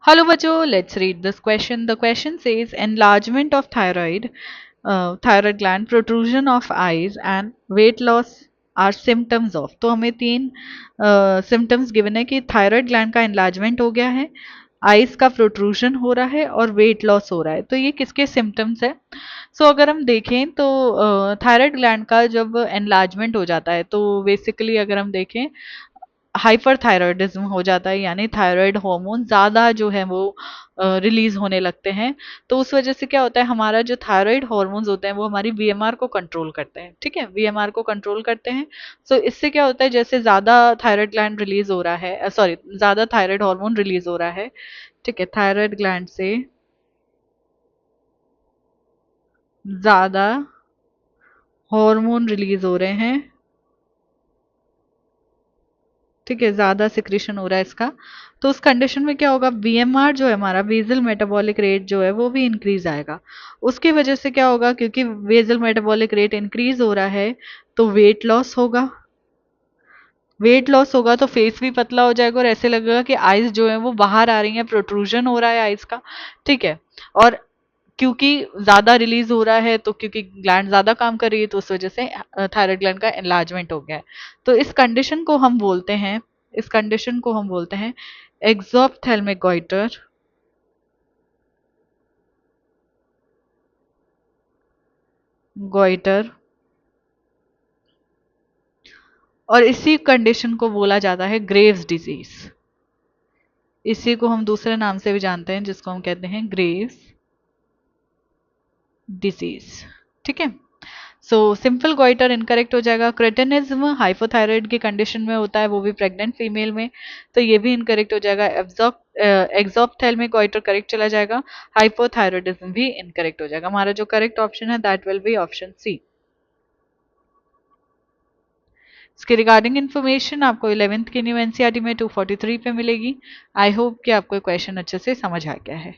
Hello बच्चों, let's read this question. The question says enlargement of thyroid gland, protrusion of eyes and weight loss are symptoms of. तो हमें तीन symptoms given है कि thyroid gland का enlargement हो गया है, आइज का प्रोट्रूजन हो रहा है और वेट लॉस हो रहा है. तो ये किसके सिम्टम्स है? अगर हम देखें तो थायराइड ग्लैंड का जब एनलार्जमेंट हो जाता है तो बेसिकली अगर हम देखें हाइपरथायरॉयडिज्म हो जाता है, यानी थायराइड हार्मोन ज़्यादा जो है वो रिलीज होने लगते हैं. तो उस वजह से क्या होता है, हमारा जो थायराइड हार्मोन्स होते हैं वो हमारी वीएमआर को कंट्रोल करते हैं. ठीक है, वीएमआर को कंट्रोल करते हैं. इससे क्या होता है, जैसे ज़्यादा थायराइड ग्लैंड रिलीज हो रहा है, सॉरी ज़्यादा थायराइड हार्मोन रिलीज हो रहा है. ठीक है, थायराइड ग्लैंड से ज़्यादा हार्मोन रिलीज हो रहे हैं. ठीक है, ज्यादा सिक्रीशन हो रहा है इसका. तो उस कंडीशन में क्या होगा, बीएमआर जो है हमारा बेसल मेटाबॉलिक रेट जो है वो भी इंक्रीज आएगा. उसकी वजह से क्या होगा, क्योंकि बेसल मेटाबॉलिक रेट इंक्रीज हो रहा है तो वेट लॉस होगा. वेट लॉस होगा तो फेस भी पतला हो जाएगा और ऐसे लगेगा कि आईज जो है वो बाहर आ रही है, प्रोट्रूजन हो रहा है आईज का. ठीक है, और क्योंकि ज्यादा रिलीज हो रहा है तो क्योंकि ग्लैंड ज्यादा काम कर रही है तो उस वजह से थायराइड ग्लैंड का एनलार्जमेंट हो गया है. तो इस कंडीशन को हम बोलते हैं एक्सोप्थेल्मिक गोइटर. और इसी कंडीशन को बोला जाता है ग्रेव्स डिजीज. इसी को हम दूसरे नाम से भी जानते हैं जिसको हम कहते हैं ग्रेव्स डिजीज. ठीक है, सिंपल गोइटर इनकरेक्ट हो जाएगा. क्रेटिनिज्म हाइपोथायराइड की कंडीशन में होता है, वो भी प्रेग्नेंट फीमेल में, तो ये भी इनकरेक्ट हो जाएगा. एक्सोप्थेल्मिक गोइटर करेक्ट चला जाएगा. हाइपोथायराइडिज्म भी इनकरेक्ट हो जाएगा. हमारा जो करेक्ट ऑप्शन है that will be option C. इसके रिगार्डिंग इन्फॉर्मेशन आपको 11th की न्यू एनसीईआरटी में 243 पे मिलेगी. आई होप कि आपको क्वेश्चन अच्छे से समझ आ गया है.